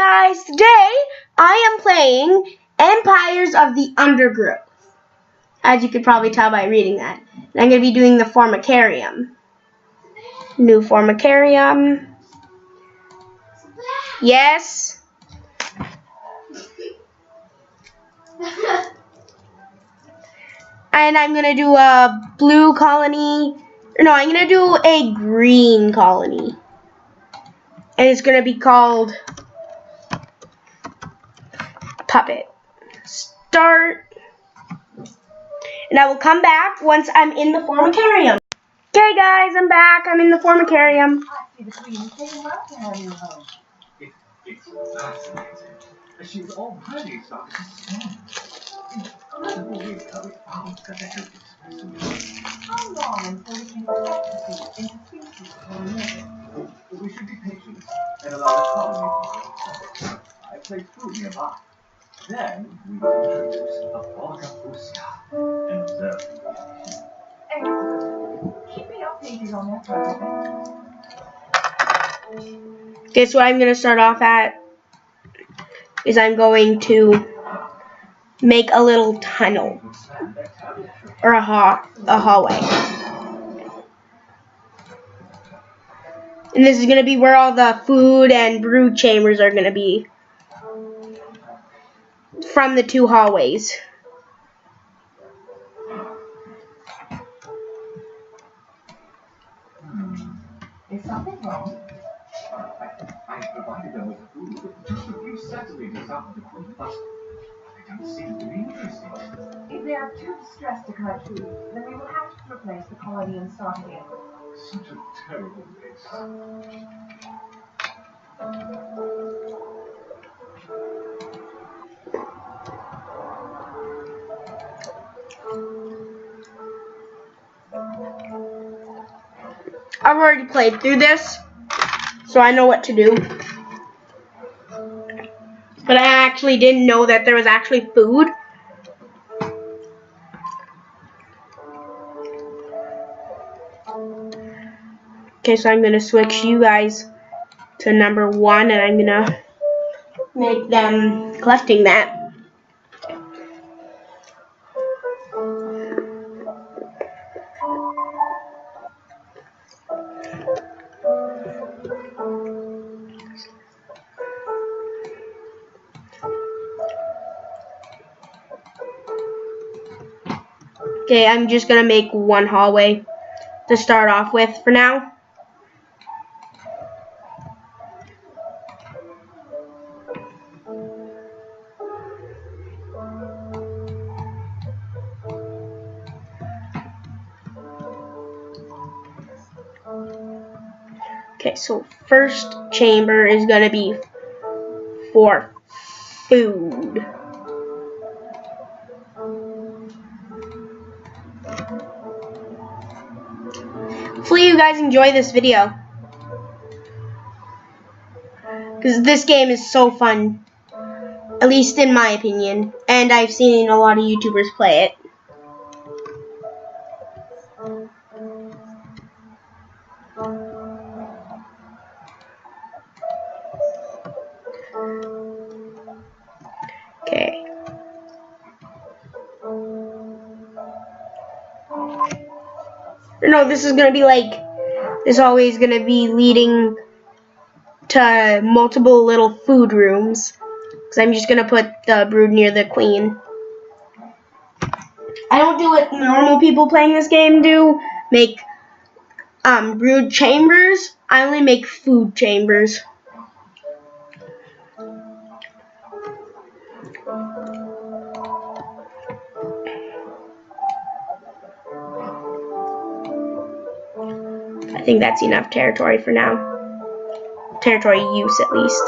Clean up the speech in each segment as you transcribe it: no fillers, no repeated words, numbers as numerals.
guys, today I am playing Empires of the Undergrowth. As you could probably tell by reading that. And I'm going to be doing the Formicarium. New Formicarium. Yes. And I'm going to do a blue colony. No, I'm going to do a green colony. And it's going to be called Puppet. Start. And I will come back once I'm in the Formicarium. Okay guys, I'm back. I'm in the Formicarium. It's fascinating. She's already started to swim. How long until we can expect to see interspecies pollination? We should be patient and allow the colony to grow. I place food nearby. Then we will introduce a Borgapusia and observe the reaction. Excellent. Keep me updated on that project. Okay, so what I'm going to start off at is I'm going to make a little tunnel or a hallway. And this is going to be where all the food and brood chambers are going to be from the two hallways. Is something wrong? I provided them with food, just a few centimeters out of the food, but they don't seem to be interested. If they are too distressed to collect food, then we will have to replace the colony and start again. Such a terrible mess. I've already played through this, so I know what to do. But I actually didn't know that there was actually food. Okay, so I'm going to switch you guys to number 1, and I'm going to make them collecting that. Okay, I'm just going to make one hallway to start off with for now. Okay, so first chamber is going to be for food. Hopefully you guys enjoy this video, because this game is so fun, at least in my opinion, and I've seen a lot of YouTubers play it. Okay. No, this is gonna be like, this always gonna be leading to multiple little food rooms, because I'm just gonna put the brood near the queen. I don't do what normal people playing this game do, make brood chambers. I only make food chambers. I think that's enough territory for now. Territory use, at least.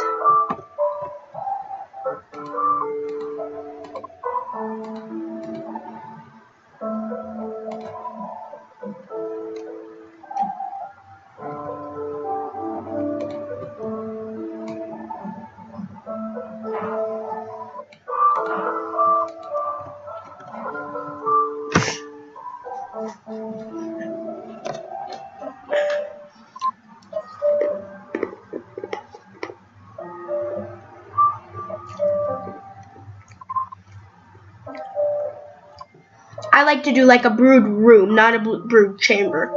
I like to do like a brood room, not a brood chamber.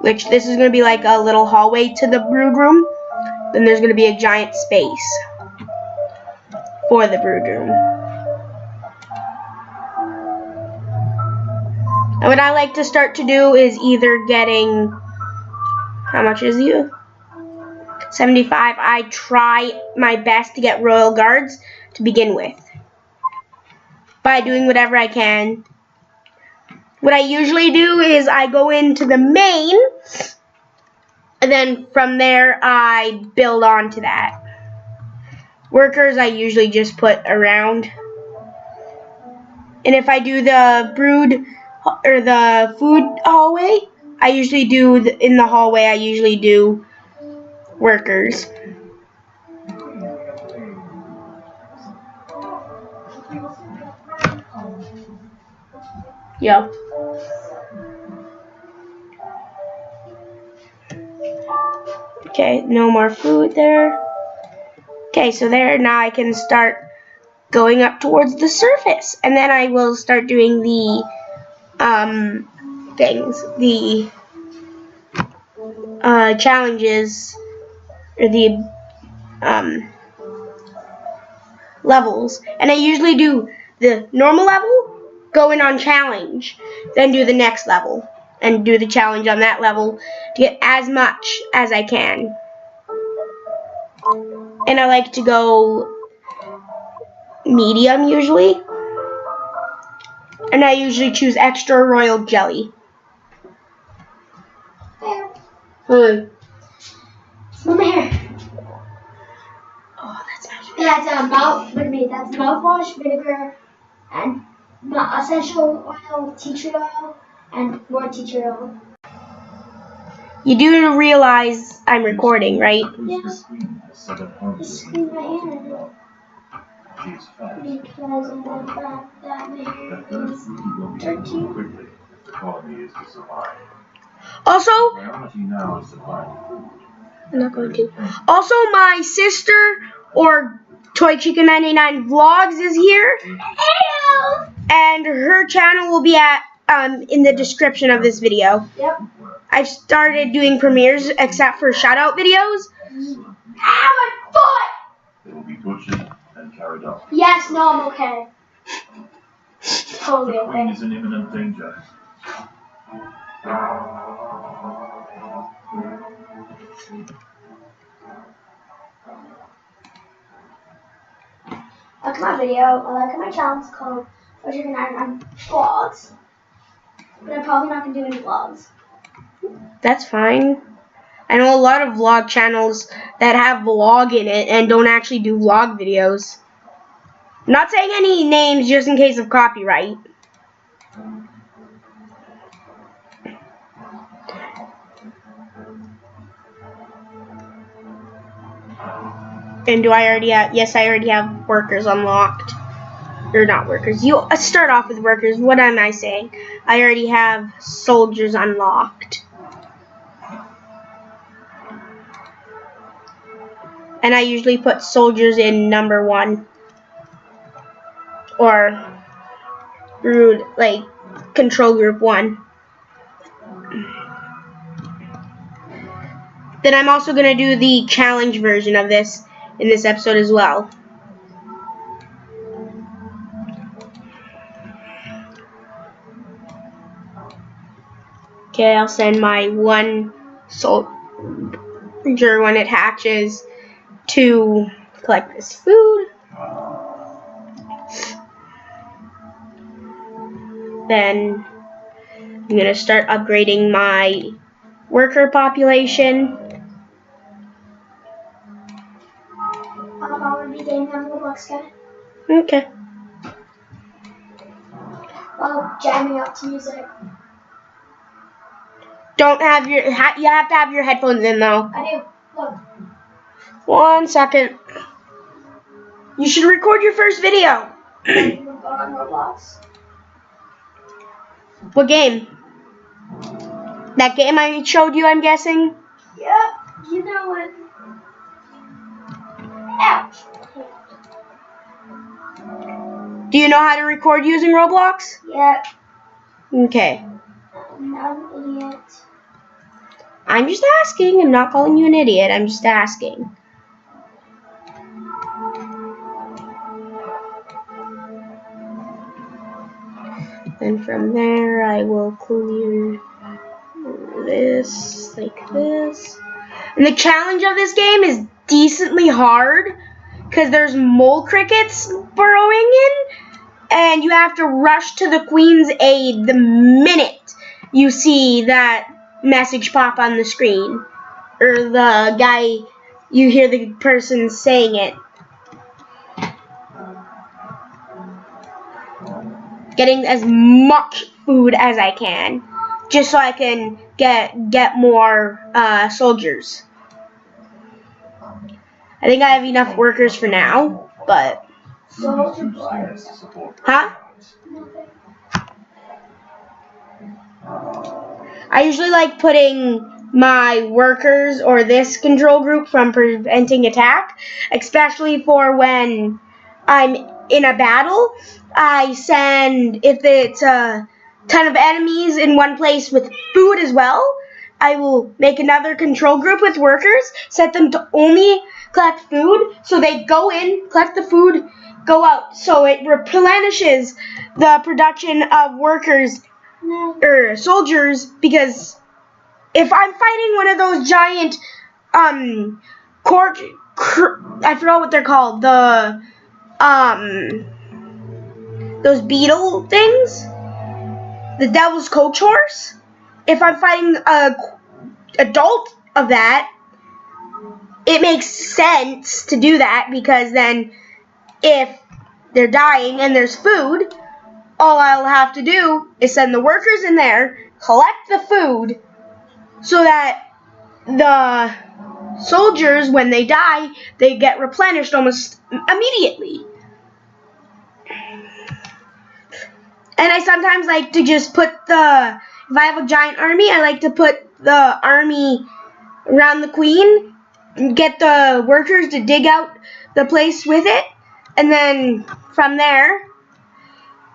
Which this is going to be like a little hallway to the brood room. Then there's going to be a giant space for the brood room. And what I like to start to do is either getting, how much is you? 75. I try my best to get royal guards to begin with by doing whatever I can. What I usually do is I go into the main, and then from there I build onto that. Workers I usually just put around. And if I do the brood or the food hallway, I usually do in the hallway I usually do workers. Yep. Okay, no more food there. Okay, so there, now I can start going up towards the surface. And then I will start doing the things, the challenges, or the levels. And I usually do the normal level, go in on challenge, then do the next level, and do the challenge on that level to get as much as I can. And I like to go medium usually. And I usually choose extra royal jelly. There. Come here. Oh, that's nice. That's that's mouthwash, vinegar, and essential oil, tea tree oil, and more tea tree oil. You do realize I'm recording, right? Yeah. The screen right here. Because of the fact that Mary is 13. Also, I'm not going to. Also, my sister, or Toy Chicken 99 Vlogs, is here. Hello. And her channel will be at in the description of this video. Yep. I've started doing premieres except for shout out videos. Ow, my foot! They will be butchered and carried off. Yes, no, I'm okay. Totally The Queen okay. is in imminent danger. Look at my video, look at my channel, it's called Toy Chicken 99 Vlogs. But I'm probably not going to do any vlogs. That's fine. I know a lot of vlog channels that have vlog in it and don't actually do vlog videos. I'm not saying any names just in case of copyright. And do I already have, yes, I already have workers unlocked. Or not workers. You start off with workers. What am I saying? I already have soldiers unlocked. And I usually put soldiers in number 1. Or brood, like control group 1. Then I'm also going to do the challenge version of this in this episode as well. Okay, I'll send my 1 soldier when it hatches to collect this food. Then I'm going to start upgrading my worker population. I'll be getting on the box, okay? Okay. While jamming out to music. Don't have your, you have to have your headphones in though. I do. Look. 1 second. You should record your first video. I'm going on Roblox. What game? That game I showed you, I'm guessing? Yep. You know it. Ouch. Do you know how to record using Roblox? Yep. Okay. I'm not an idiot. I'm just asking. I'm not calling you an idiot. I'm just asking. And from there, I will clear this like this. And the challenge of this game is decently hard because there's mole crickets burrowing in, and you have to rush to the queen's aid the minute you see that message pop on the screen, or the guy, you hear the person saying it. Getting as much food as I can, just so I can get more soldiers. I think I have enough workers for now, but huh? I usually like putting my workers or this control group from preventing attack, especially for when I'm in a battle. I send, if it's a ton of enemies in one place with food as well, I will make another control group with workers, set them to only collect food, so they go in, collect the food, go out, so it replenishes the production of workers or soldiers, because if I'm fighting one of those giant I forgot what they're called, the those beetle things, the devil's coach horse, if I'm fighting a adult of that, it makes sense to do that, because then if they're dying and there's food, all I'll have to do is send the workers in there, collect the food, so that the soldiers, when they die, they get replenished almost immediately. And I sometimes like to just put if I have a giant army, I like to put the army around the queen, and get the workers to dig out the place with it, and then from there,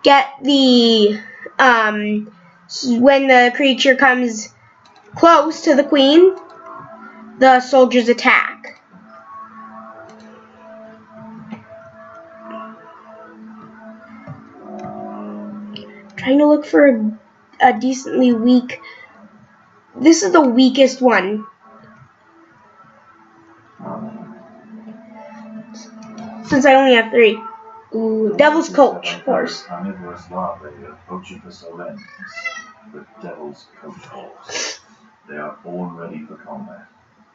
get the, when the creature comes close to the queen, the soldiers attack. Trying to look for a decently weak. This is the weakest one. Since I only have 3. Ooh, Devil's Coach Horse. Carnivorous larvae approaching the Solens with Devil's Coach Horse. They are born ready for combat,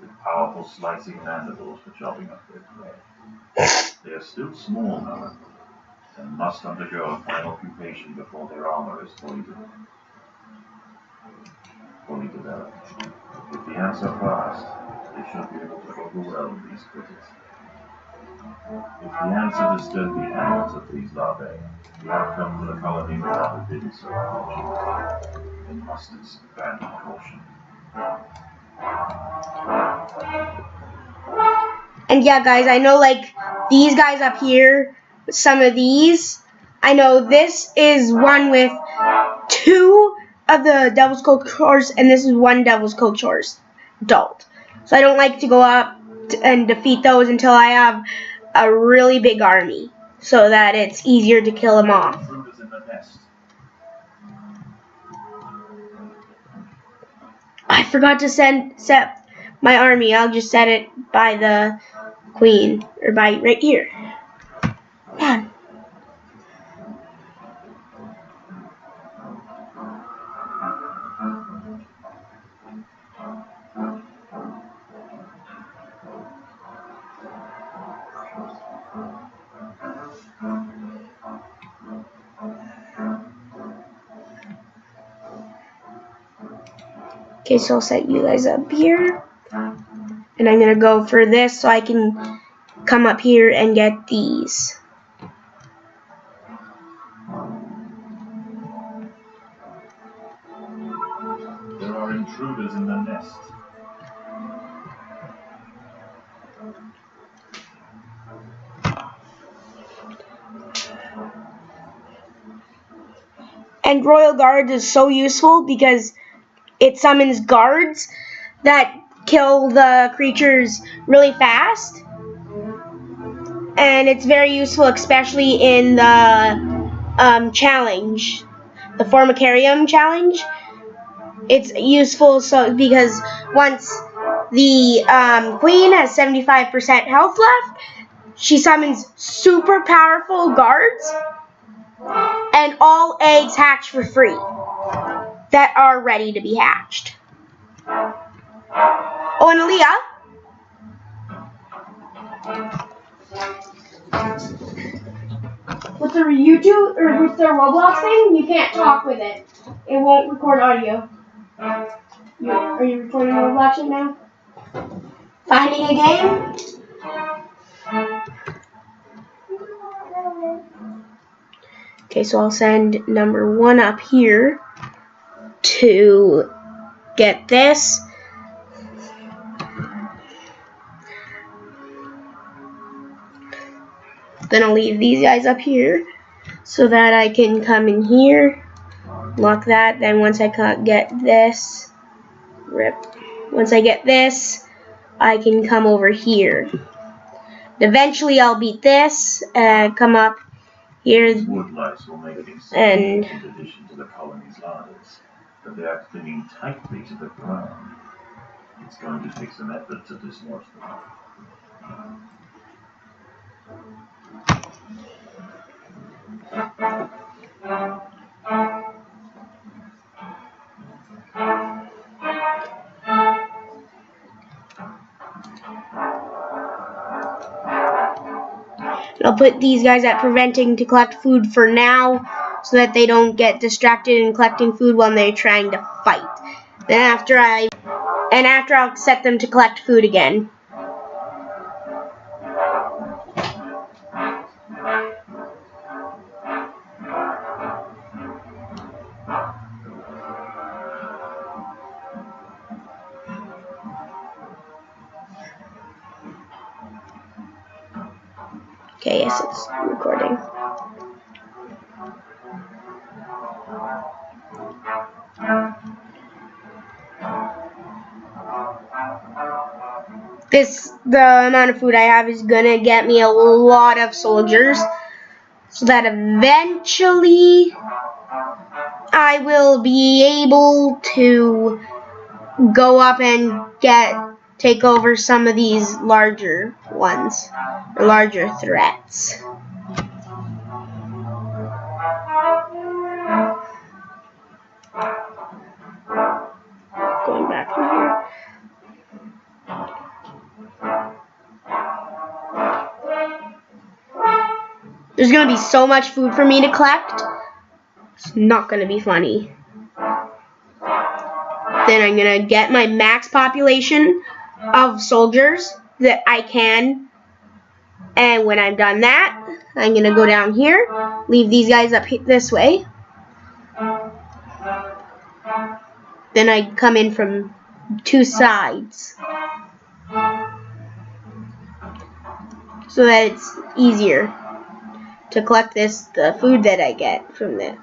with powerful slicing mandibles for chopping up their prey. They are still small, however, and must undergo a final pupation before their armor is fully developed. If the ants are fast, they should be able to overwhelm these critters. If the ants are disturb the animals of these larvae, the outcome for the colony will not have been so fortunate. They must expand caution. And yeah, guys, I know, like, these guys up here, some of these, I know this is one with 2 of the Devil's Coach Horse, and this is 1 Devil's Coach Horse adult. So I don't like to go up and defeat those until I have a really big army, so that it's easier to kill them off. I forgot to set my army. I'll just set it by the queen, or by right here. Come on. Okay, so I'll set you guys up here. And I'm going to go for this so I can come up here and get these. There are intruders in the nest. And Royal Guards is so useful because it summons guards that kill the creatures really fast. And it's very useful, especially in the challenge, the Formicarium challenge. It's useful because once the queen has 75% health left, she summons super powerful guards, and all eggs hatch for free that are ready to be hatched. Oh, and Aaliyah, with the YouTube or with the Roblox thing, you can't talk with it. It won't record audio. Are you recording Roblox right now? Finding a game? Okay, so I'll send number 1 up here to get this. Then I'll leave these guys up here so that I can come in here, lock that. Then once I get this, once I get this, I can come over here. Eventually I'll beat this and come up here and addition to the colony's larders, but they are clinging tightly to the ground. It's going to take some effort to dislodge them. I'll put these guys at preventing to collect food for now so that they don't get distracted in collecting food when they're trying to fight. Then after I'll set them to collect food again. Okay, yes, it's recording. The amount of food I have is gonna get me a lot of soldiers, so that eventually I will be able to go up and take over some of these larger ones, or larger threats. Going back from here. There's gonna be so much food for me to collect. It's not gonna be funny. Then I'm gonna get my max population of soldiers that I can. And when I'm done that, I'm gonna go down here, leave these guys up this way. Then I come in from 2 sides, so that it's easier to collect the food that I get from that.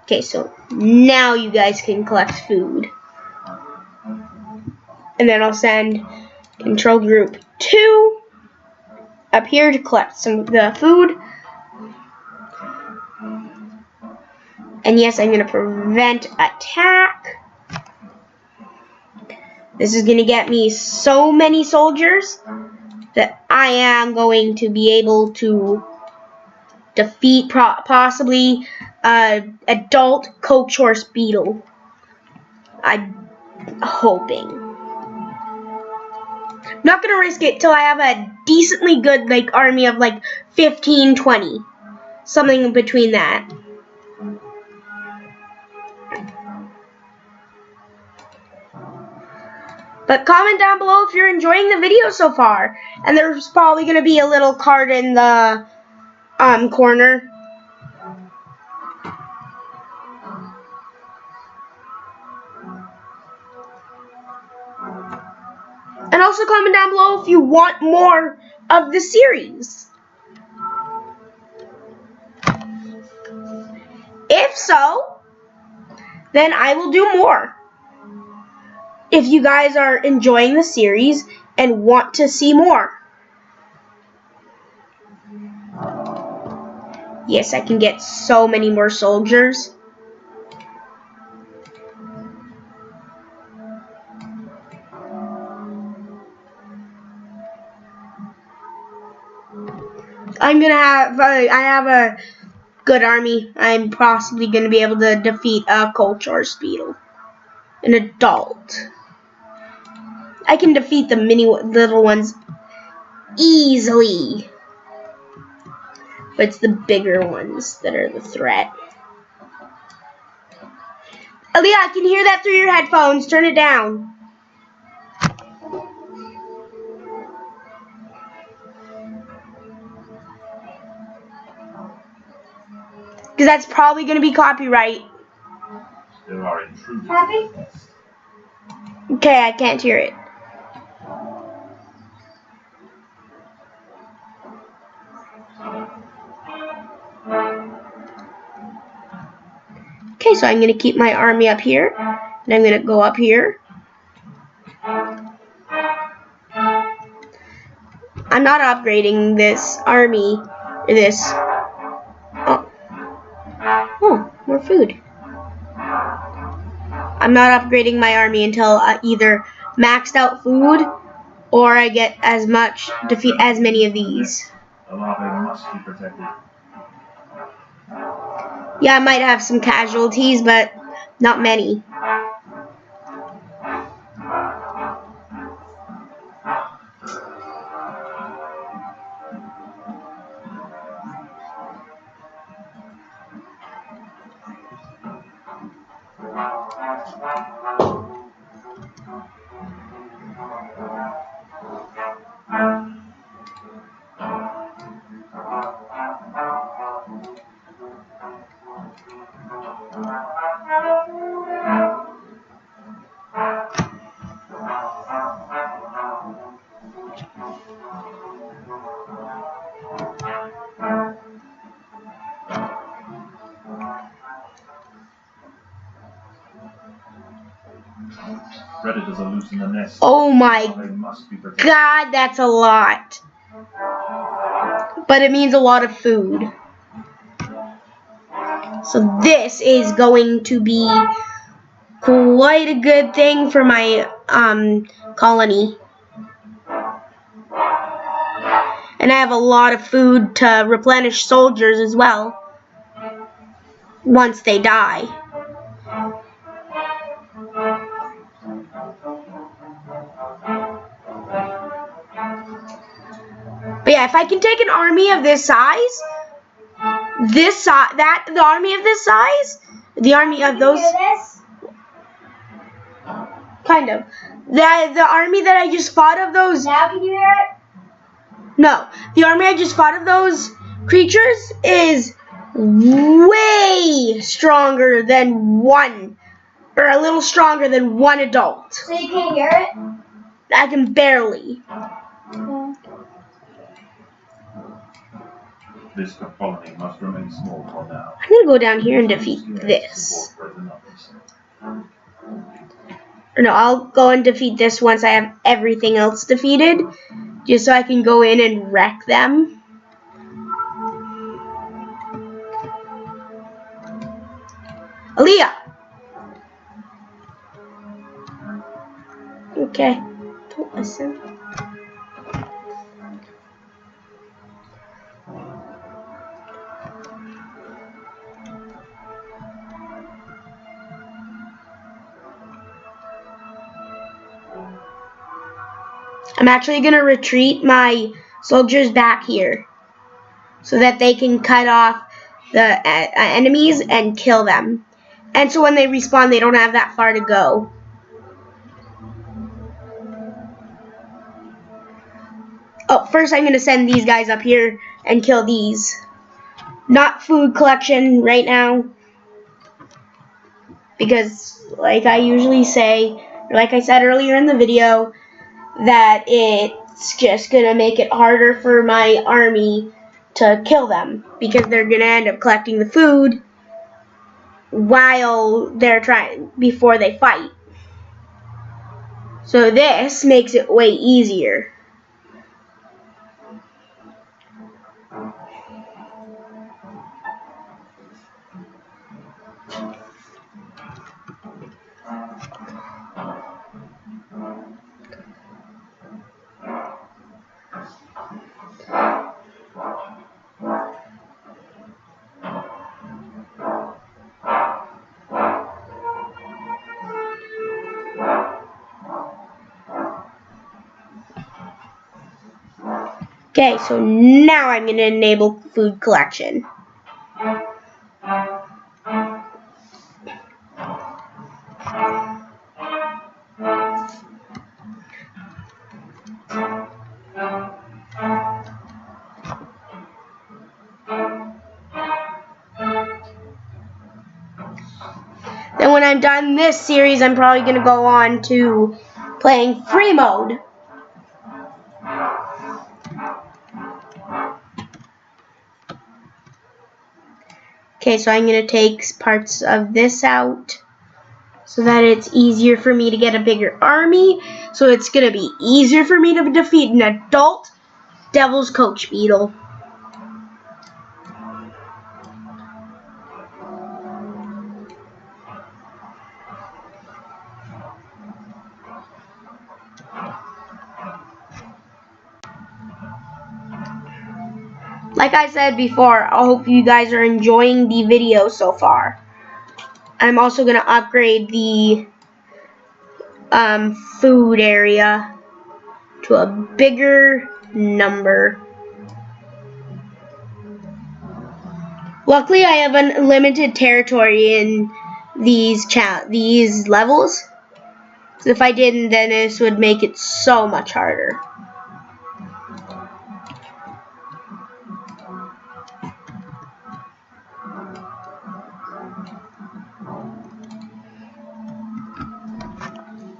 Okay, so now you guys can collect food. And then I'll send control group 2 up here to collect some of the food. And yes, I'm going to prevent attack. This is going to get me so many soldiers that I am going to be able to defeat possibly adult coach horse beetle. I'm hoping. I'm not going to risk it till I have a decently good army of 15, 20. Something between that. But comment down below if you're enjoying the video so far. And there's probably going to be a little card in the corner. And also comment down below if you want more of the series. if so, then I will do more. If you guys are enjoying the series and want to see more. Yes, I can get so many more soldiers. I have a good army. I'm possibly gonna be able to defeat a Colchor's beetle. An adult. I can defeat the little ones easily. But it's the bigger ones that are the threat. Aaliyah, I can hear that through your headphones. Turn it down. Because that's probably going to be copyright. There are intruders. Happy? Okay, I can't hear it. Okay, so I'm going to keep my army up here. And I'm going to go up here. I'm not upgrading this army. Oh, more food. I'm not upgrading my army until I either maxed out food or I get defeat as many of these. The larvae must be protected. Yeah, I might have some casualties, but not many. Predators are loose in the nest. Oh my They must be protected. God, that's a lot. But it means a lot of food. So this is going to be quite a good thing for my colony. And I have a lot of food to replenish soldiers as well. Once they die. But yeah, if I can take an army of this size, the army of this size, the army of those, kind of, the army that I just fought of those. Now can you hear it? No, the army I just fought of those creatures is way stronger than one, or a little stronger than one adult. So you can't hear it? I can barely. This colony must remain small for now. I'm gonna go down here and defeat this. Or no, I'll go and defeat this once I have everything else defeated, just so I can go in and wreck them. Aaliyah! Okay, don't listen. I'm actually going to retreat my soldiers back here so that they can cut off the enemies and kill them. And so when they respawn, they don't have that far to go. Oh, first I'm going to send these guys up here and kill these. Not food collection right now. Because, like I usually say, or like I said earlier in the video, that it's just going to make it harder for my army to kill them. Because they're going to end up collecting the food. while they're before they fight. So this makes it way easier. Okay, so now I'm going to enable food collection. Then when I'm done this series, I'm probably going to go on to playing free mode. Okay, so I'm going to take parts of this out so that it's easier for me to get a bigger army. So it's going to be easier for me to defeat an adult Devil's Coach Beetle. Like I said before, I hope you guys are enjoying the video so far. I'm also going to upgrade the food area to a bigger number. Luckily, I have unlimited territory in these levels. So if I didn't, then this would make it so much harder.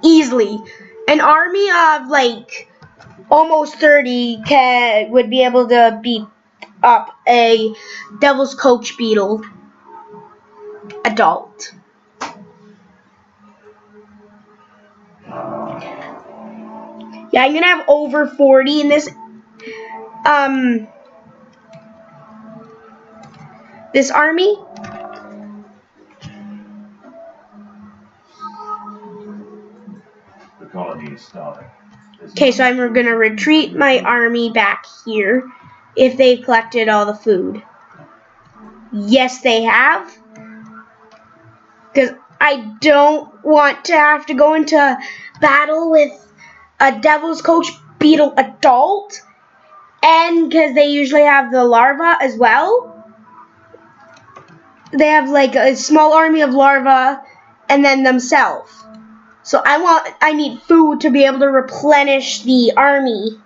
Easily. An army of like almost 30 would be able to beat up a Devil's Coach Beetle adult. Yeah, I'm gonna have over 40 in this this army. The colony is starving. Okay, so I'm gonna retreat my army back here if they've collected all the food. Yes, they have. Because I don't want to have to go into battle with a Devil's Coach Beetle adult. And because they usually have the larva as well. They have like a small army of larva and then themselves. So I need food to be able to replenish the army.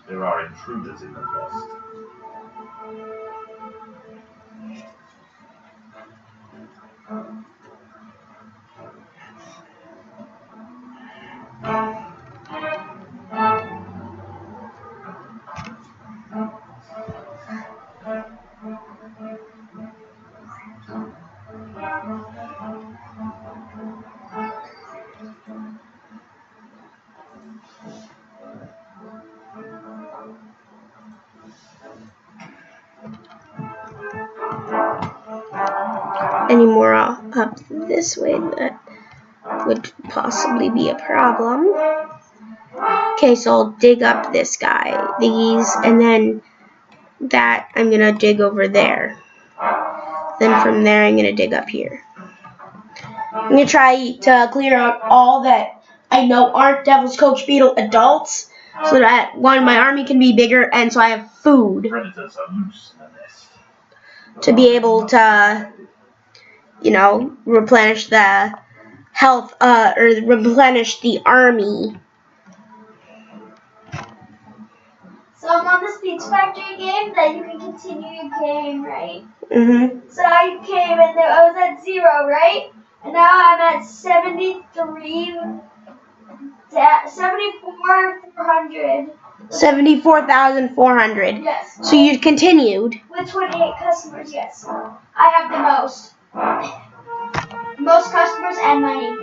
There are intruders in the west. Any more up this way, that would possibly be a problem. Okay, so I'll dig up this guy, these, and then that I'm gonna dig over there. Then from there I'm gonna dig up here. I'm gonna try to clear out all that I know aren't Devil's Coach Beetle adults, so that one, my army can be bigger, and so I have food Predators are loose in the nest. to be able to, you know, replenish the health, or replenish the army. So I'm on the Speech Factory game that you can continue your game, right? Mm-hmm. So I came and I was at 0, right? And now I'm at 73 74,400. 74,400. Yes. So you continued. With 28 customers, yes. I have the most. Most customers and money.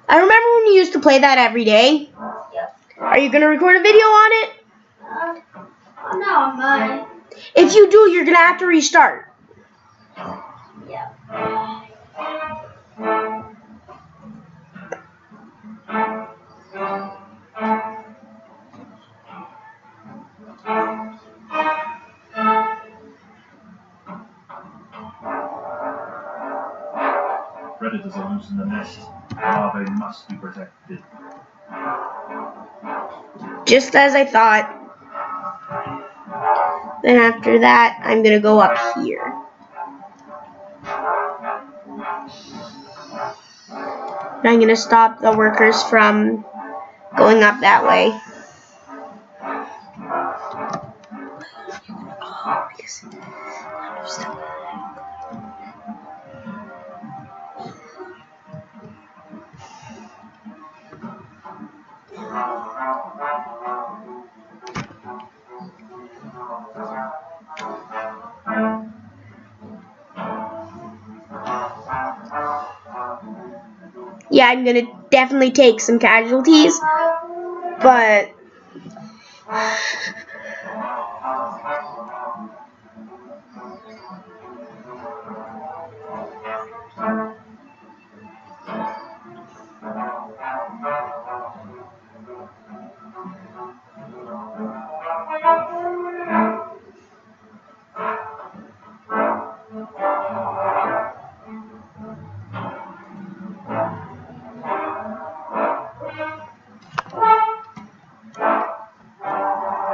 I remember when you used to play that every day. Yep. Are you going to record a video on it? No, I'm not. If you do, you're going to have to restart. Yeah. Predators are loose in the nest. Larvae must be protected. Just as I thought. Then after that, I'm going to go up here. And I'm going to stop the workers from going up that way. Yeah, I'm going to definitely take some casualties, but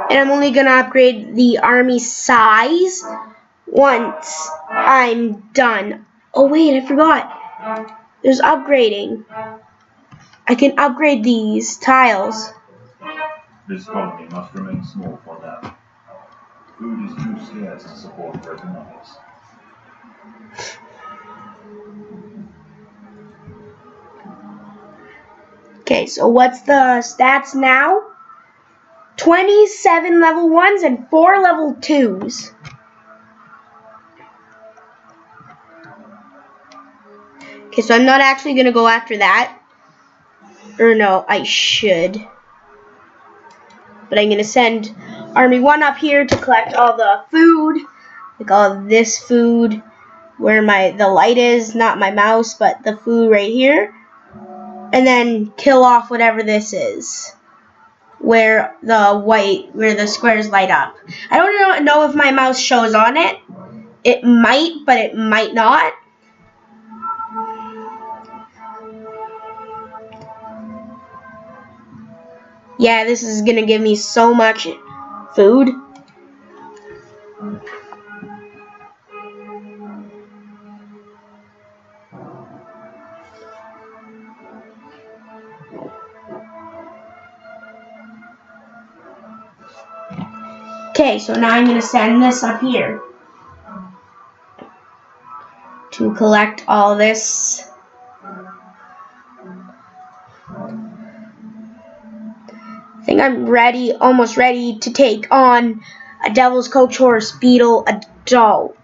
and I'm only going to upgrade the army size once I'm done. Oh wait, I forgot. There's upgrading. I can upgrade these tiles. This colony must remain small for now. Food is too scarce to support greater numbers. Okay, so what's the stats now? 27 level 1s and 4 level 2s. Okay, so I'm not actually going to go after that. Or no, I should. But I'm going to send Army 1 up here to collect all the food. Like all of this food. Where the light is, not my mouse, but the food right here. And then kill off whatever this is. Where the squares light up. I don't know if my mouse shows on it. It might, but it might not. Yeah, this is gonna give me so much food. Okay, so now I'm gonna send this up here to collect all this. I think I'm almost ready to take on a Devil's Coach Horse Beetle adult.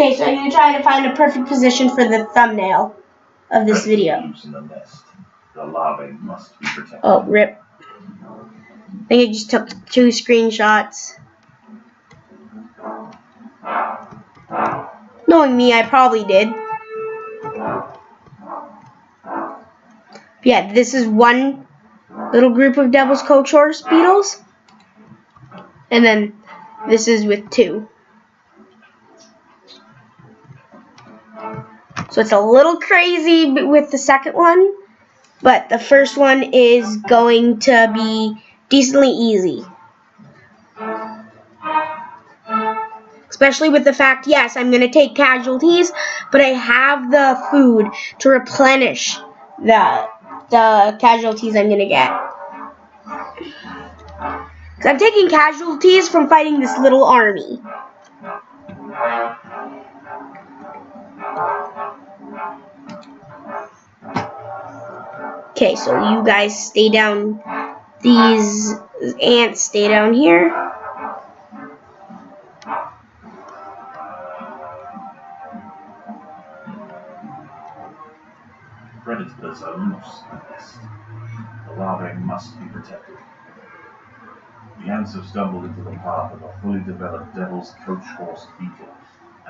Okay, so I'm going to try to find a perfect position for the thumbnail of this video. The larvae must be protected. Oh, rip. I think I just took 2 screenshots. Knowing me, I probably did. Yeah, this is one little group of Devil's Coach Horse beetles. And then This is with 2. So it's a little crazy with the second one, but the first one is going to be decently easy. Especially with the fact, yes, I'm going to take casualties, but I have the food to replenish the casualties I'm going to get. Because I'm taking casualties from fighting this little army. Okay, so you guys stay down. These ants stay down here. Predators are loose in the nest. The larvae must be protected. The ants have stumbled into the path of a fully developed devil's coach horse beetle,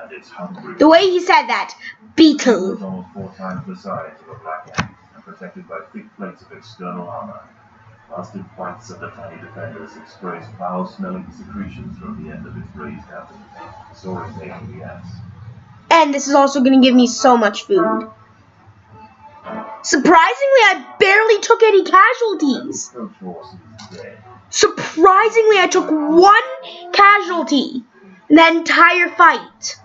and it's hungry. The way he said that, beetle. It's almost 4 times the size of a black ant, and protected by thick plates of external armor. Blasted bites of the tiny defenders it sprays foul-smelling secretions from the end of its raised abdomen, soaring daily the ants. And this is also going to give me so much food. Surprisingly, I barely took any casualties. Coach horse is dead. Surprisingly, I took 1 casualty in that entire fight.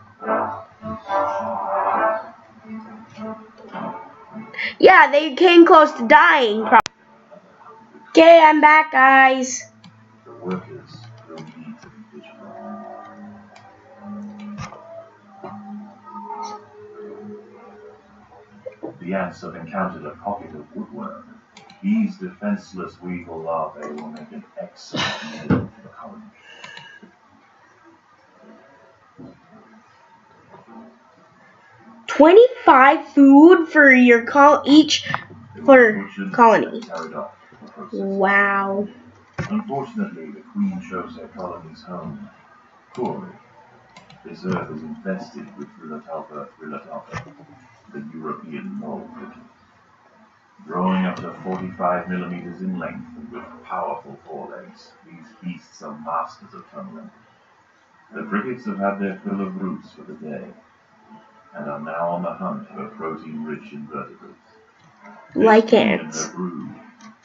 Yeah, they came close to dying. Okay, I'm back, guys. The workers will need to be vigilant. The ants have encountered a pocket of woodworm. These defenseless weevil larvae will make an excellent meal for the colony. $25 food for your each for colony. Wow. Unfortunately, the queen chose her colony's home poorly. This earth is infested with Rillatapa, the European mole cricket. Growing up to 45 millimeters in length and with powerful forelegs, these beasts are masters of tunneling. The crickets have had their fill of roots for the day, and are now on the hunt for protein-rich invertebrates. Like This queen ants. and her brood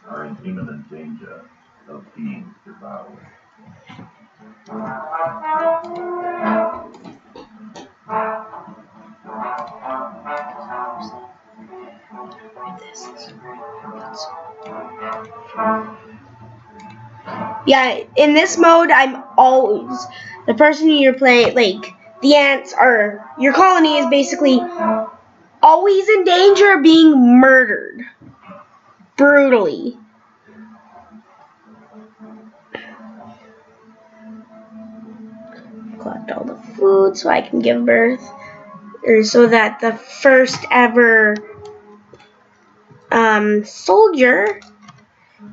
are in imminent danger of being devoured. Yeah, in this mode, I'm always the person you're playing. Like the ants are your colony is basically always in danger of being murdered brutally. Collect all the food so I can give birth, or so that the first ever soldier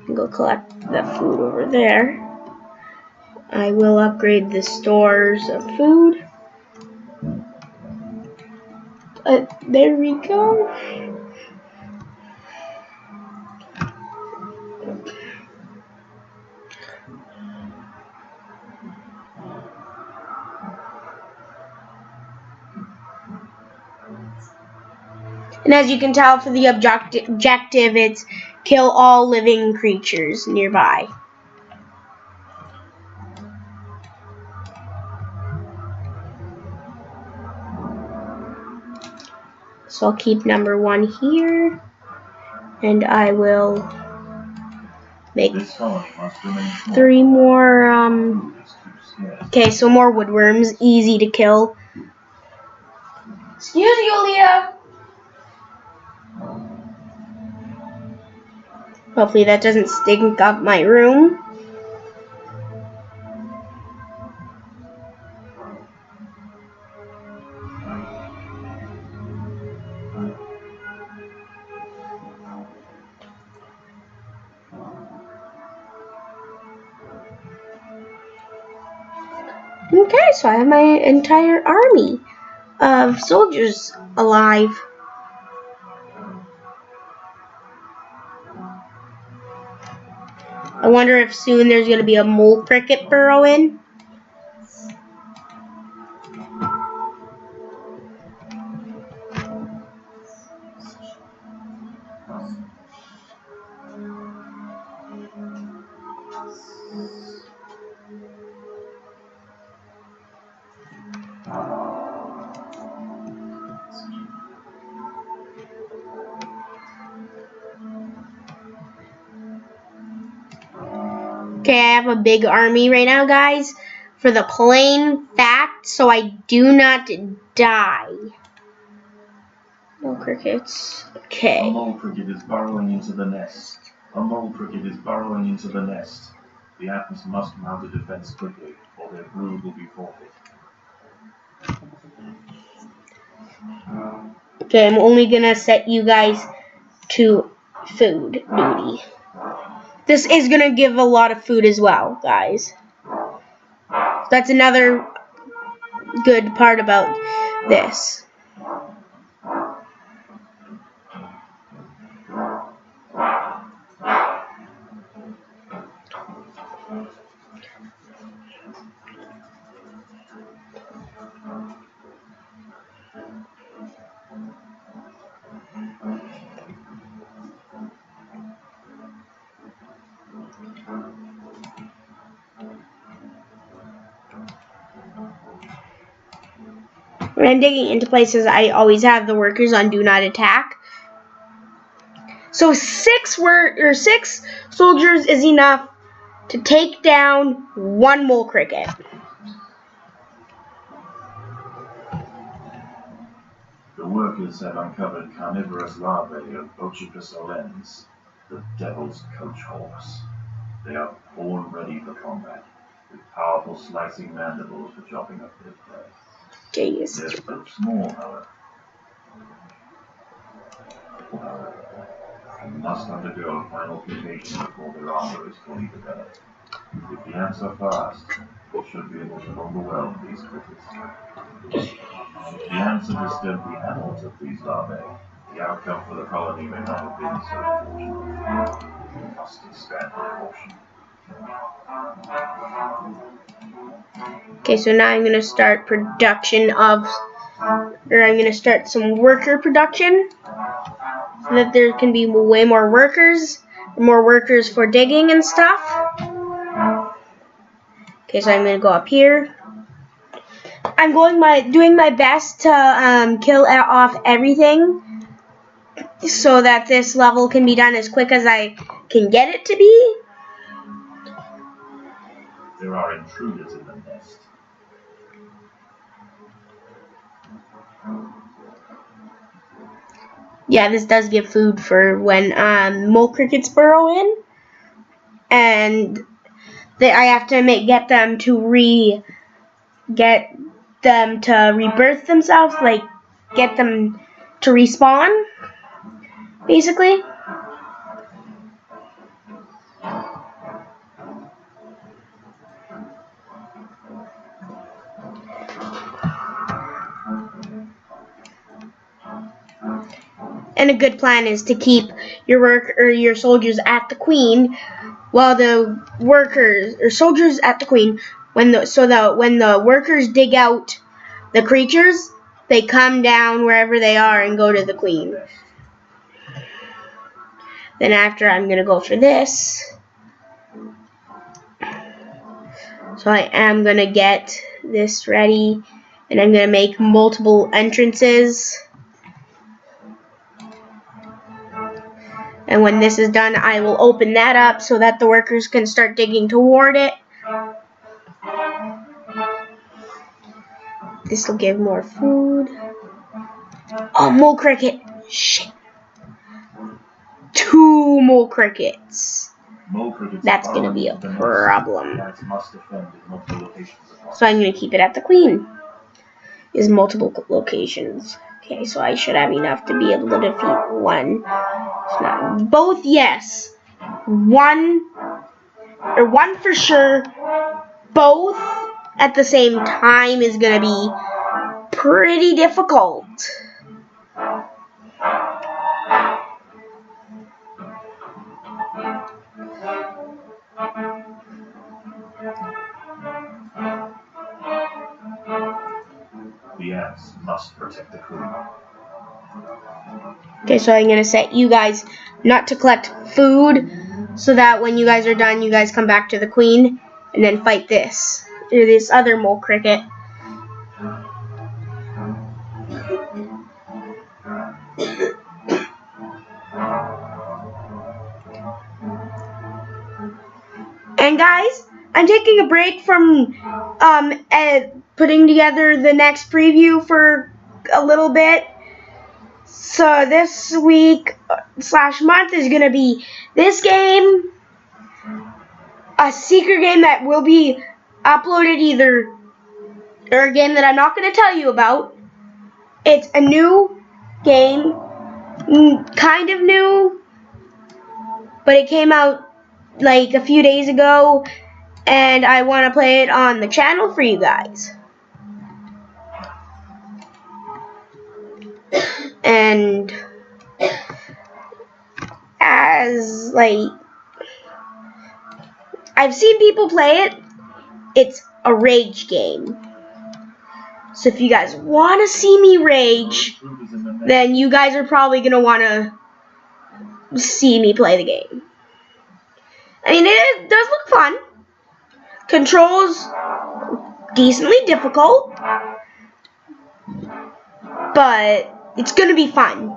can go collect the food over there. I will upgrade the stores of food. There we go. And as you can tell, for the objective, it's kill all living creatures nearby. So I'll keep number 1 here, and I will make 3 more, okay, so more woodworms, easy to kill. Excuse you, Leah. Hopefully that doesn't stink up my room. Okay, so I have my entire army of soldiers alive. I wonder if soon there's going to be a mole cricket burrow in. Okay, I have a big army right now, guys, for the plain fact, so I do not die. No crickets. Okay. A mole cricket is burrowing into the nest. A mole cricket is burrowing into the nest. The ants must mount a defense quickly, or their brood will be forfeit. Okay, I'm only gonna set you guys to food duty. This is gonna give a lot of food as well, guys. That's another good part about this. When I'm digging into places, I always have the workers on do not attack. So six soldiers is enough to take down one mole cricket. The workers have uncovered carnivorous larvae of Ochipus, the devil's coach hawks. They are born ready for combat, with powerful slicing mandibles for chopping up their prey. Jeez. They're so small, however. And must undergo a final mutation before their armor is fully developed. If the ants are fast, they should be able to overwhelm these crickets. If the ants are disturbed the adults of these larvae, the outcome for the colony may not have been so fortunate. They must expand their portion. Okay, so now I'm gonna start production of, or I'm gonna start some worker production, so that there can be way more workers for digging and stuff. Okay, so I'm gonna go up here. I'm doing my best to kill off everything, so that this level can be done as quick as I can get it to be. There are intruders in the nest. Yeah, this does give food for when mole crickets burrow in, and I have to get them to rebirth themselves, like get them to respawn, basically. And a good plan is to keep your soldiers at the queen, while the soldiers at the queen, when the workers dig out the creatures, they come down wherever they are and go to the queen. Then after, I'm gonna go for this. So I am gonna get this ready, and I'm gonna make multiple entrances. And when this is done, I will open that up so that the workers can start digging toward it. This will give more food. Oh, mole cricket. Shit. 2 mole crickets. That's going to be a problem. So I'm going to keep it at the queen. Is multiple locations. Okay, so I should have enough to be able to defeat one. It's not both, yes. One for sure. Both at the same time is going to be pretty difficult. The ants must protect the queen. Okay, so I'm gonna set you guys not to collect food, so that when you guys are done, you guys come back to the queen and then fight this or this other mole cricket. And guys, I'm taking a break from putting together the next preview for a little bit. So this week / month is gonna be this game, a secret game that will be uploaded either, or a game that I'm not gonna tell you about. It's a new game, kind of new, but it came out like a few days ago, and I want to play it on the channel for you guys. And as like I've seen people play it, it's a rage game. So if you guys want to see me rage, then you guys are probably going to want to see me play the game. I mean, it does look fun. Controls decently difficult, but it's going to be fun.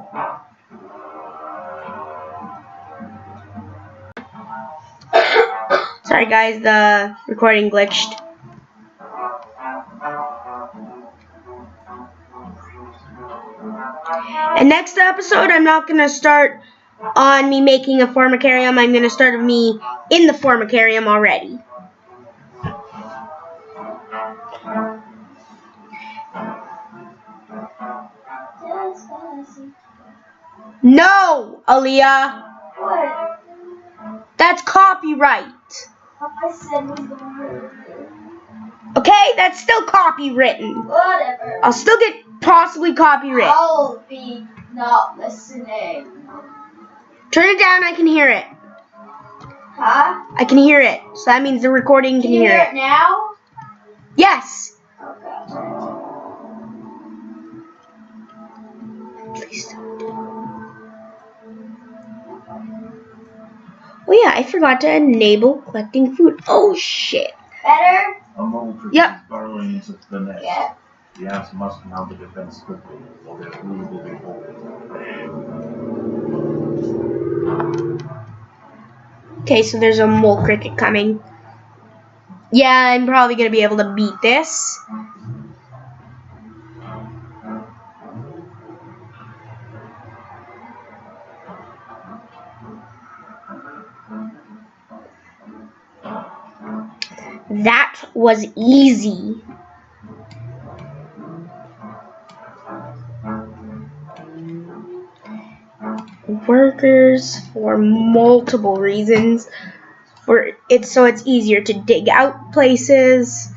Sorry guys, the recording glitched. And next episode, I'm not going to start on me making a formicarium. I'm going to start of me in the formicarium already. No, Aaliyah. What? That's copyright. All I said was the word. Okay, that's still copywritten. Whatever. I'll still get possibly copyright. I'll be not listening. Turn it down, I can hear it. Huh? I can hear it. So that means the recording Can you hear it now? Yes. Okay. Please don't. Oh yeah, I forgot to enable collecting food. Oh shit. Better? A mole cricket Yep. is burrowing into the nest. Yeah. The ants must mount a defense quickly, or their brood will be born. Okay, so there's a mole cricket coming. Yeah, I'm probably gonna be able to beat this. That was easy. Workers for multiple reasons. So it's easier to dig out places.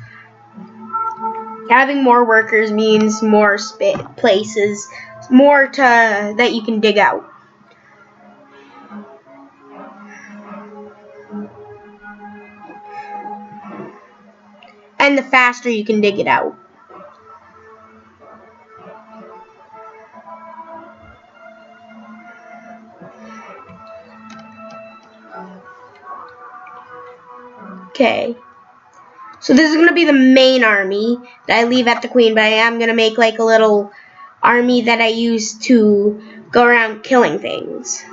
Having more workers means more places, more that you can dig out. And the faster you can dig it out. Okay. So this is going to be the main army that I leave at the queen, but I am going to make like a little army that I use to go around killing things.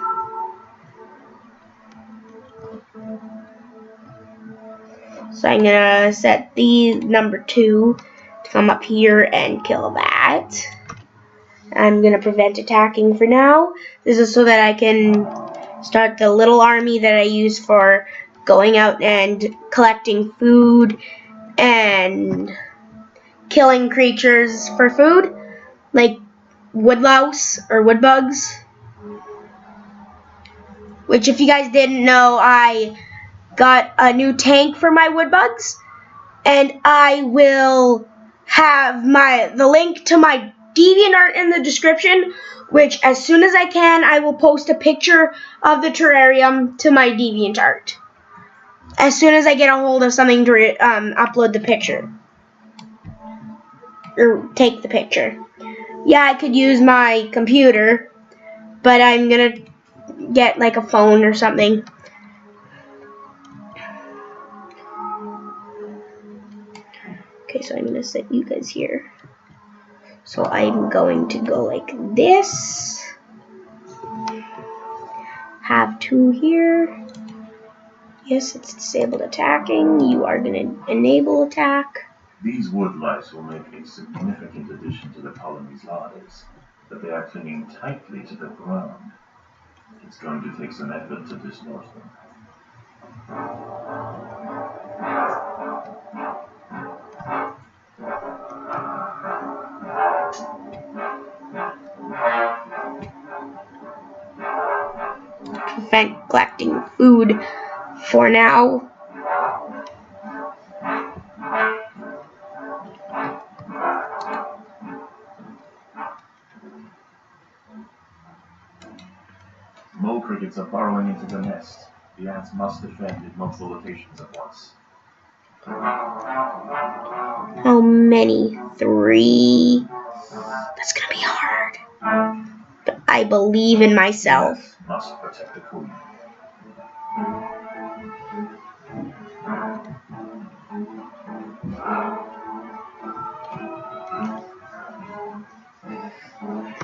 So I'm going to set the number 2 to come up here and kill that. I'm going to prevent attacking for now. This is so that I can start the little army that I use for going out and collecting food and killing creatures for food, like woodlouse or woodbugs. Which, if you guys didn't know, I got a new tank for my woodbugs, and I will have the link to my DeviantArt in the description, which as soon as I can, I will post a picture of the terrarium to my DeviantArt. As soon as I get a hold of something to upload the picture. Or take the picture. Yeah, I could use my computer, but I'm gonna get like a phone or something. Okay, so I'm gonna set you guys here. So I'm going to go like this. Have 2 here. Yes, it's disabled attacking. You are gonna enable attack. These wood lice will make a significant addition to the colony's lives, but they are clinging tightly to the ground. It's going to take some effort to dislodge them. Prevent collecting food for now. Mole crickets are burrowing into the nest. The ants must defend in multiple locations at once. How many? 3. That's gonna be hard. But I believe in myself. The ants must protect the queen.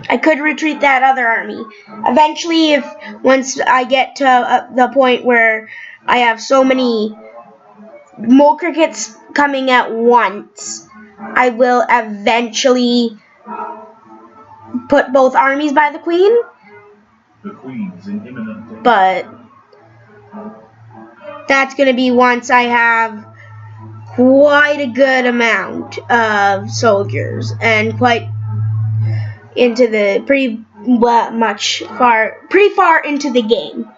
I could retreat that other army. Eventually, once I get to the point where I have so many mole crickets coming at once, I will eventually put both armies by the queen. The queen is in imminent danger. But that's going to be once I have quite a good amount of soldiers and quite into the pretty far into the game.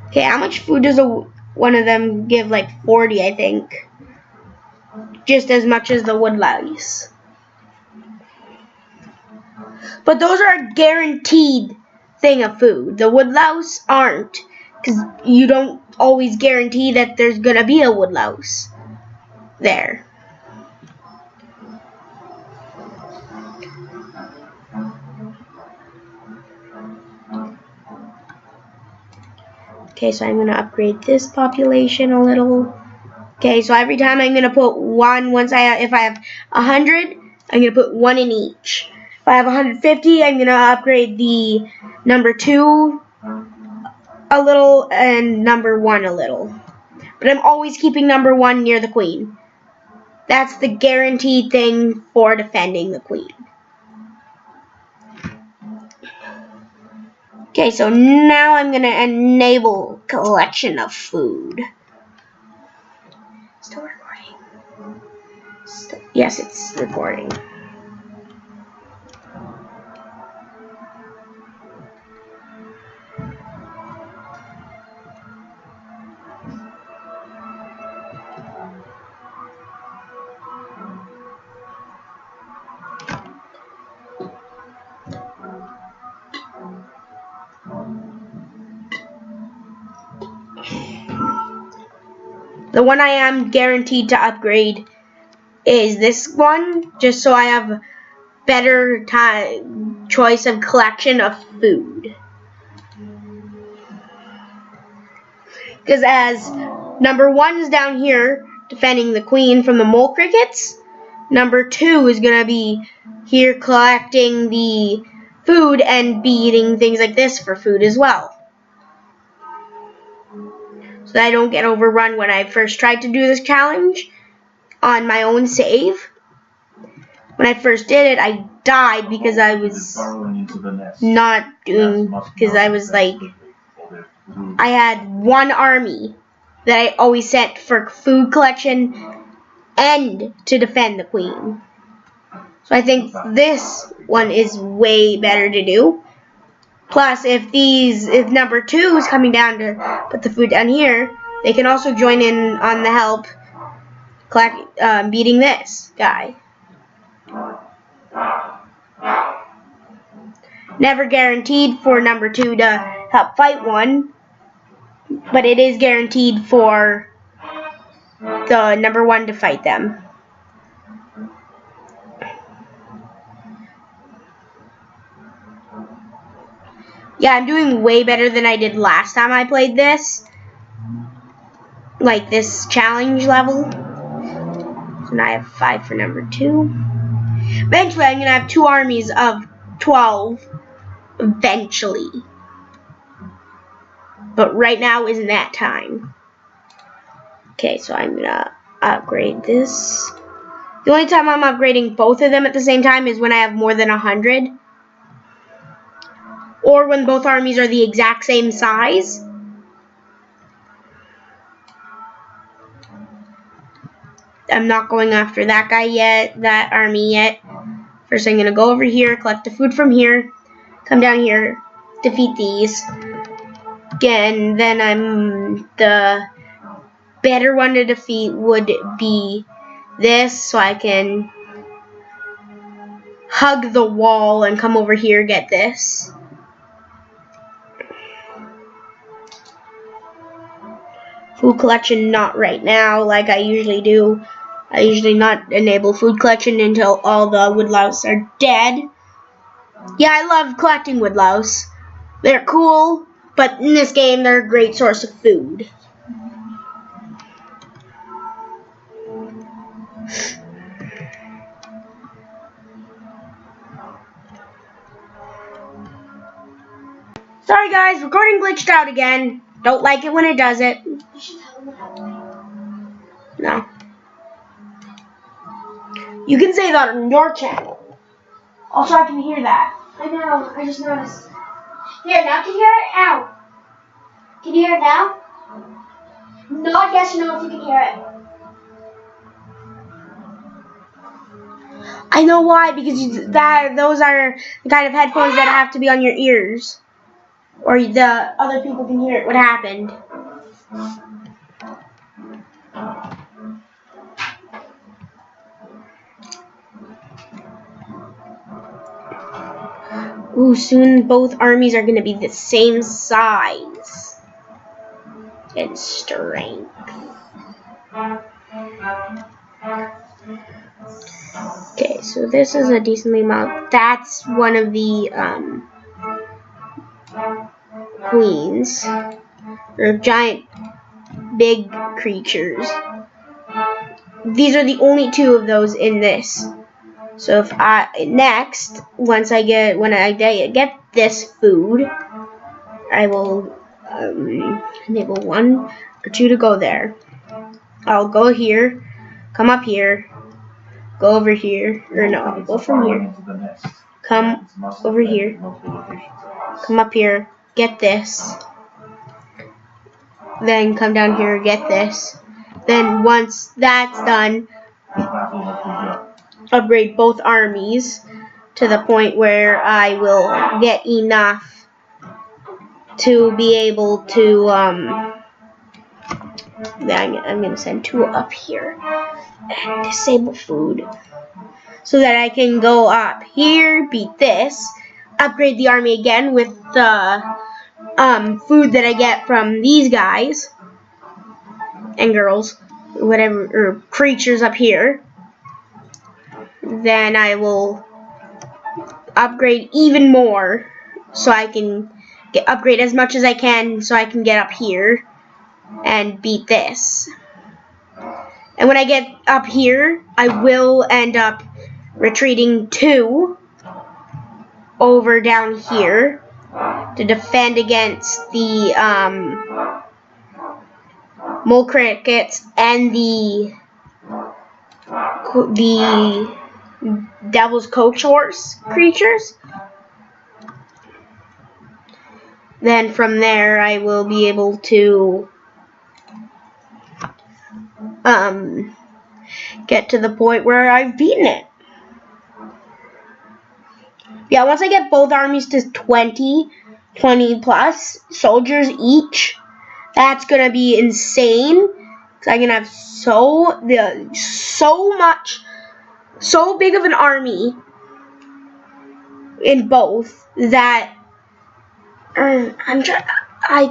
Okay, how much food does one of them give? Like 40, I think. Just as much as the wood lice. But those are a guaranteed thing of food. The wood louse aren't, because you don't always guarantee that there's gonna be a wood louse there. Okay, so I'm gonna upgrade this population a little. Okay, so every time I'm gonna put 1. If I have 100, I'm gonna put 1 in each. If I have 150, I'm gonna upgrade the number 2 a little and number 1 a little. But I'm always keeping number 1 near the queen. That's the guaranteed thing for defending the queen. Okay, so now I'm gonna enable collection of food. Still recording. Yes, it's recording. The one I am guaranteed to upgrade is this one, just so I have better choice of collection of food. Because as number 1 is down here defending the queen from the mole crickets, number 2 is going to be here collecting the food and be eating things like this for food as well. So that I don't get overrun. When I first tried to do this challenge on my own save, when I first did it, I died because I was not doing, because I was like, I had 1 army that I always sent for food collection and to defend the queen. So I think this one is way better to do. Plus, if number 2 is coming down to put the food down here, they can also join in on the help beating this guy. Never guaranteed for number 2 to help fight 1, but it is guaranteed for the number 1 to fight them. Yeah, I'm doing way better than I did last time I played this. Like this challenge level. So now I have 5 for number 2. Eventually, I'm going to have 2 armies of 12. Eventually. But right now isn't that time. Okay, so I'm going to upgrade this. The only time I'm upgrading both of them at the same time is when I have more than 100. Or when both armies are the exact same size. I'm not going after that guy yet, that army yet. First I'm going to go over here, collect the food from here, come down here, defeat these. Again, then the better one to defeat would be this, so I can hug the wall and come over here, get this. Food collection, not right now, like I usually do. I usually not enable food collection until all the woodlouse are dead. Yeah, I love collecting woodlouse. They're cool, but in this game, they're a great source of food. Sorry guys, recording glitched out again. Don't like it when it does it. You should tell them about me. No. You can say that on your channel. Also, I can hear that. I know, I just noticed. Here, now can you hear it? Ow. Can you hear it now? Not yes or no if you can hear it. I know why, because those are the kind of headphones that have to be on your ears. Or the other people can hear it. What happened? Ooh, soon both armies are going to be the same size and strength. Okay, so this is a decently amount. That's one of the queens, or giant big creatures. These are the only 2 of those in this. So if next, when I get this food, I will enable 1 or 2 to go there. I'll go here, come up here, go over here, or no, I'll go from here, come over here, come up here, get this, then come down here, get this. Then once that's done, upgrade both armies to the point where I will get enough to be able to I'm going to send 2 up here and disable food so that I can go up here, beat this, upgrade the army again with the food that I get from these guys and girls, whatever, or creatures up here. Then I will upgrade even more so I can upgrade as much as I can so I can get up here and beat this. And when I get up here, I will end up retreating 2 over down here to defend against the mole crickets and the devil's coach horse creatures. Then from there I will be able to get to the point where I've beaten it. Yeah, once I get both armies to 20 plus soldiers each, that's gonna be insane. Cause I'm gonna have so big of an army in both that I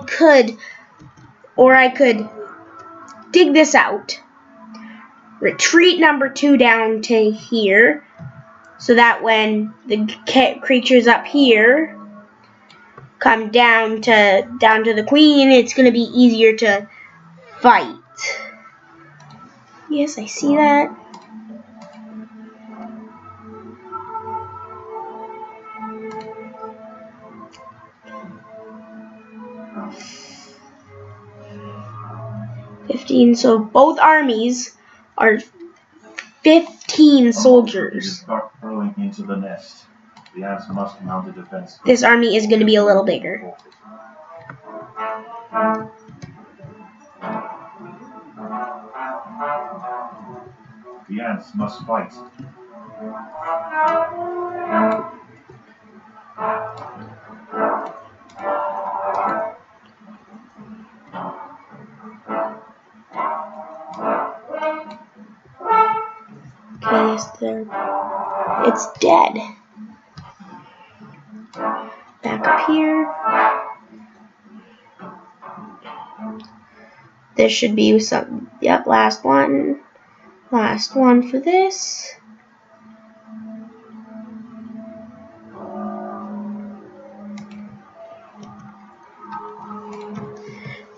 could dig this out, retreat number 2 down to here, so that when the creatures up here come down to the queen, it's going to be easier to fight. Yes, I see that. So both armies are 15 soldiers. Start burrowing into the nest. The ants must mount a defense. This army is going to be a little bigger. The ants must fight. Okay, yes, it's dead. Back up here. This should be some. Yep, last one. Last one for this.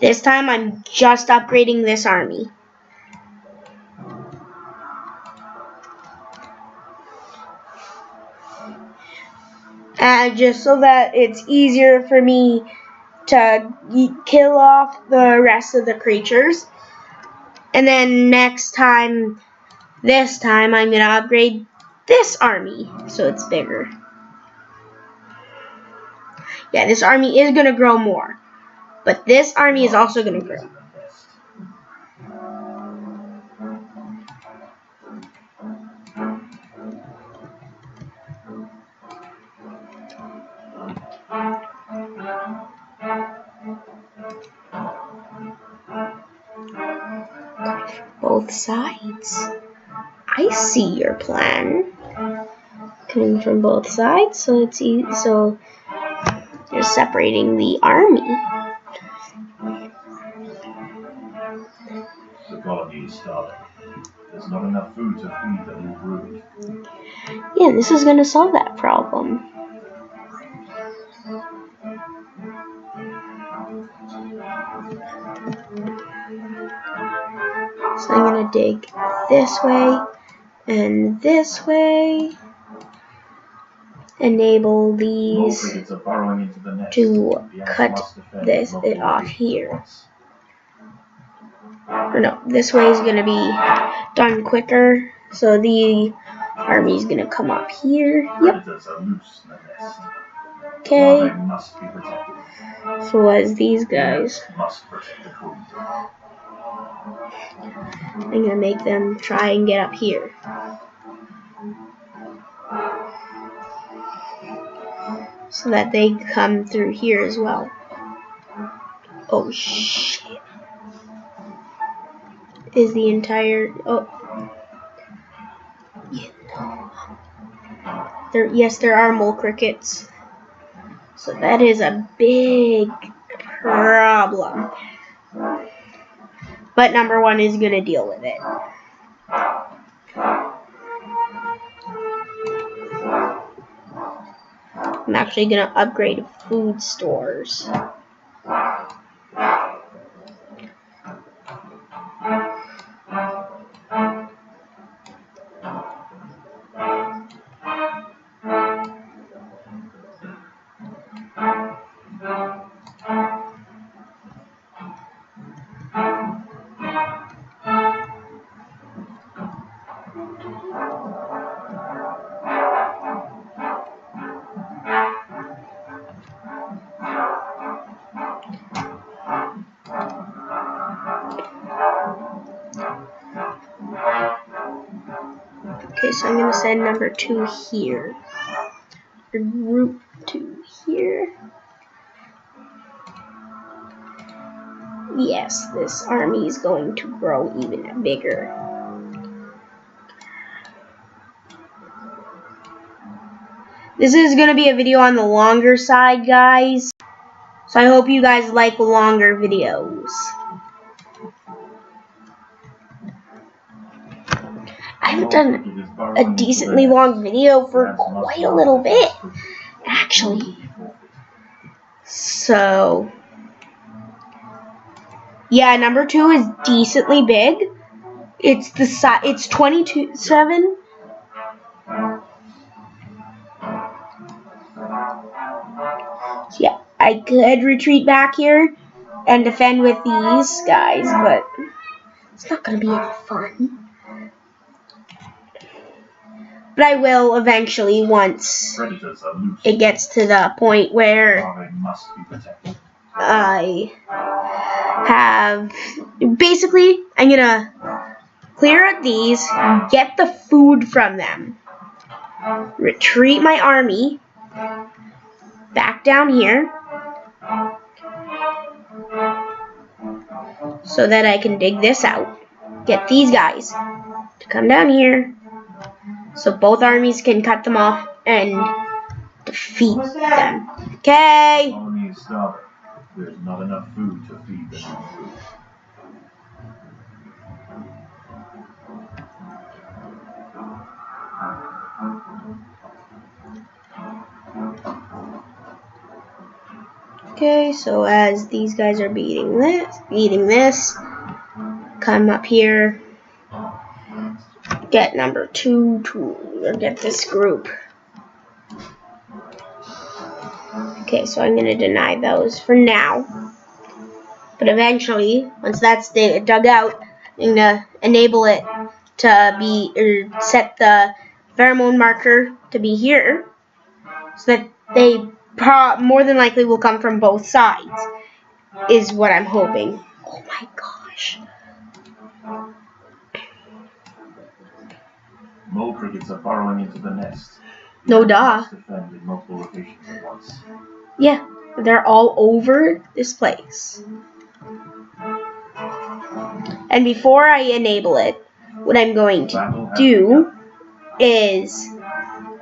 This time I'm just upgrading this army. Just so that it's easier for me to kill off the rest of the creatures. And then this time I'm going to upgrade this army so it's bigger. Yeah, this army is going to grow more. But this army is also going to grow. Both sides. I see your plan. Coming from both sides, so it's easy. So you're separating the army. The colony is starving. There's not enough food to feed the new brood. Yeah, this is going to solve that problem. So I'm going to dig this way and this way. Enable these to cut it off here. Or no, this way is going to be done quicker. So the army is going to come up here. Yep. Okay. So as these guys, I'm going to make them try and get up here. So that they come through here as well. Oh shit. Is the entire there are mole crickets. So that is a big problem. But number one is gonna deal with it. I'm actually gonna upgrade food stores. Okay, so I'm going to send number 2 here. Group 2 here. Yes, this army is going to grow even bigger. This is going to be a video on the longer side, guys. So I hope you guys like longer videos. I haven't done a decently long video for quite a little bit, actually. So, yeah, number 2 is decently big. It's the size. It's 27. So yeah, I could retreat back here and defend with these guys, but it's not gonna be any fun. But I will eventually once it gets to the point where I have basically I'm gonna clear out these, get the food from them, retreat my army back down here so that I can dig this out, get these guys to come down here so both armies can cut them off and defeat them. Okay. Colony is starving. There's not enough food to feed the new group. Okay, so as these guys are eating this, come up here, get number 2 or get this group. Okay, so I'm gonna deny those for now, but eventually, once that's dug out, I'm gonna enable it to be, or set the pheromone marker to be here, so that they more than likely will come from both sides, is what I'm hoping. Oh my gosh. Mole crickets are burrowing into the nest. No duh. Defend in multiple locations at once. Yeah, they're all over this place. And before I enable it, what I'm going to do is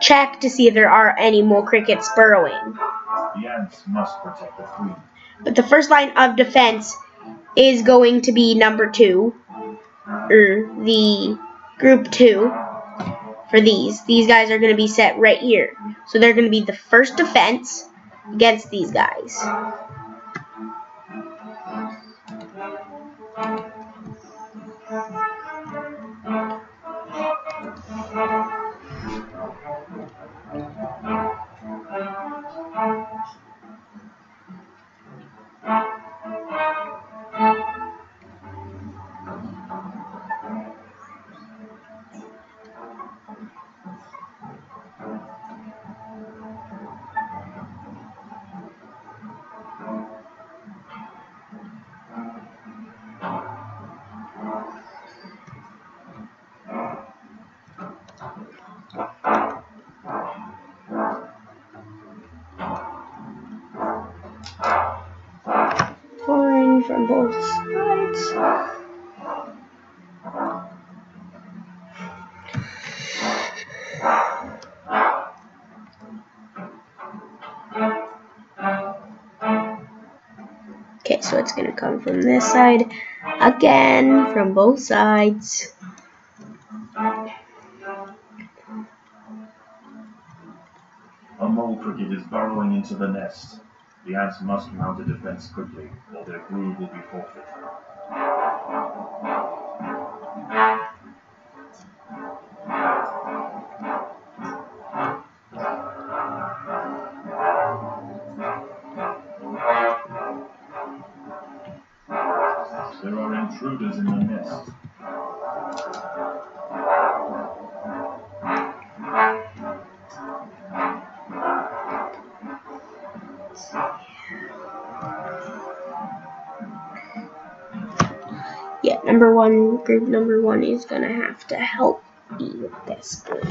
check to see if there are any mole crickets burrowing. The ants must protect the queen. But the first line of defense is going to be number 2, or the group 2 for these. These guys are going to be set right here. So they're going to be the first defense against these guys. Pouring from both sides. Okay, so it's going to come from this side again, from both sides. A mole cricket is burrowing into the nest. The ants must mount a defense quickly, or their brood will be forfeit. There are intruders in the nest. Yeah, group number one is gonna have to help me with this group.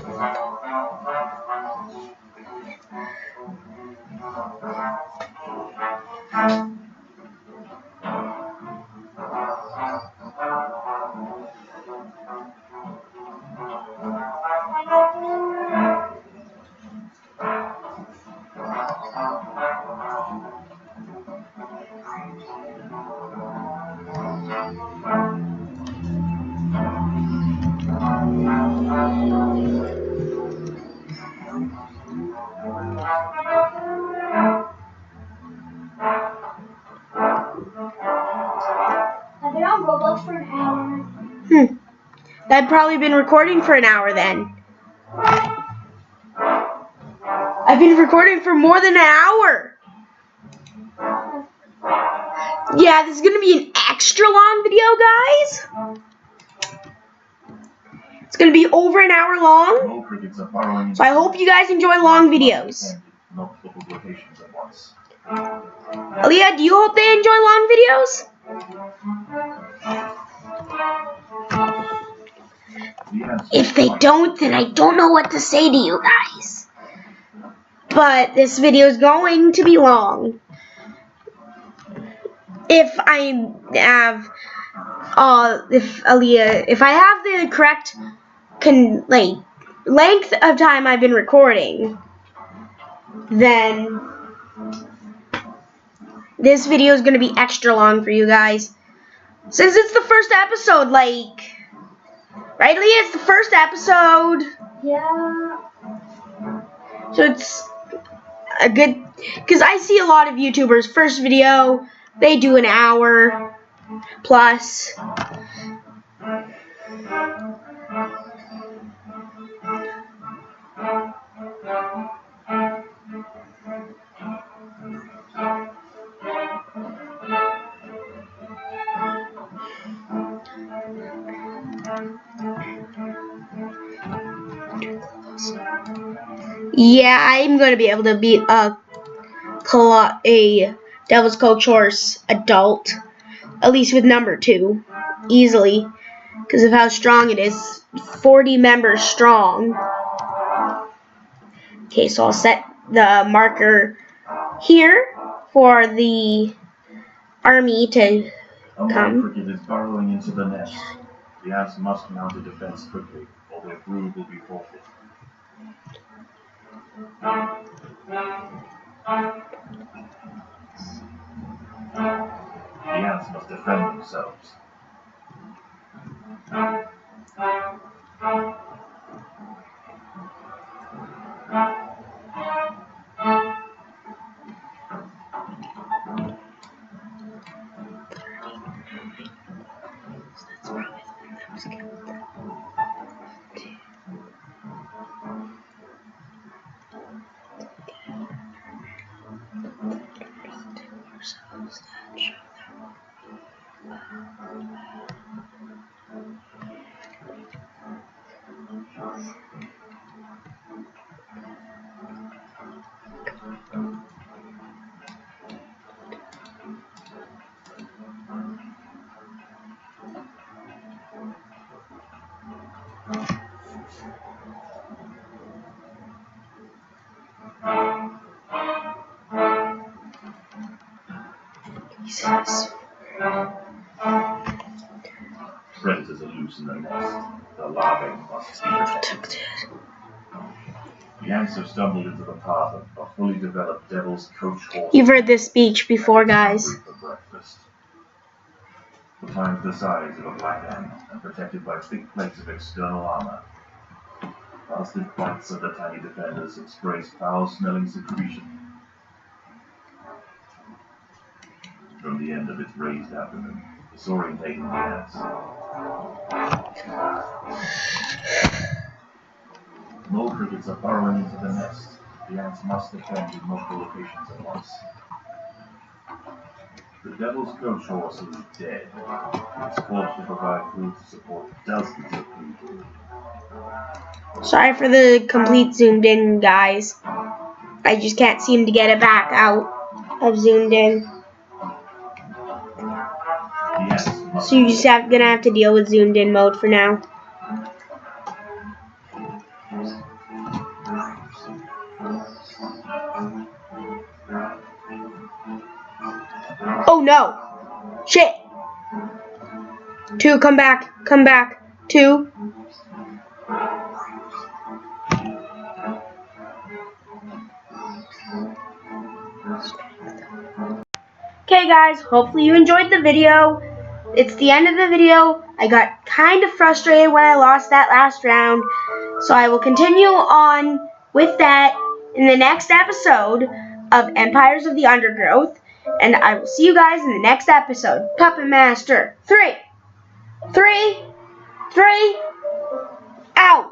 almost for an hour. I've probably been recording for an hour then. I've been recording for more than an hour. Yeah, this is going to be an extra long video, guys. It's going to be over an hour long. So I hope you guys enjoy long videos. Aaliyah, do you hope they enjoy long videos? If they don't, then I don't know what to say to you guys. But this video is going to be long. If I have the correct length of time I've been recording, then this video is going to be extra long for you guys. Since it's the first episode, right, Leah? It's the first episode. Yeah. So it's a good, because I see a lot of YouTubers, first video, they do an hour plus. Yeah, I'm going to be able to beat a Devil's Coach Horse adult, at least with number 2, easily, because of how strong it is. 40 members strong. Okay, so I'll set the marker here for the army to come. Cricket is burrowing into the nest. The ants must mount a defense quickly, or their brood will be forfeit. The ants must defend themselves. Predators are loose in the nest. The larvae must be protected. The ants have stumbled into the path of a fully developed Devil's Coach Horse. You've heard this speech before, guys. For breakfast. The time's the size of a black ant and protected by thick plates of external armor. Whilst it bites at the tiny defenders, it sprays foul-smelling secretion from the end of its raised abdomen, disorientating the ants. Mole crickets are burrowing into the nest. The ants must defend in multiple locations at once. The Devil's Coach Horse is dead. Its corpse will provide food to support dozens of people. Sorry for the complete zoomed in, guys. I just can't seem to get it back out of zoomed in. So you're just gonna have to deal with zoomed in mode for now. Oh no! Shit! 2, come back, 2. Okay guys, hopefully you enjoyed the video. It's the end of the video. I got kind of frustrated when I lost that last round, so I will continue on with that in the next episode of Empires of the Undergrowth, and I will see you guys in the next episode. Puppet Master 3. 3, 3, out.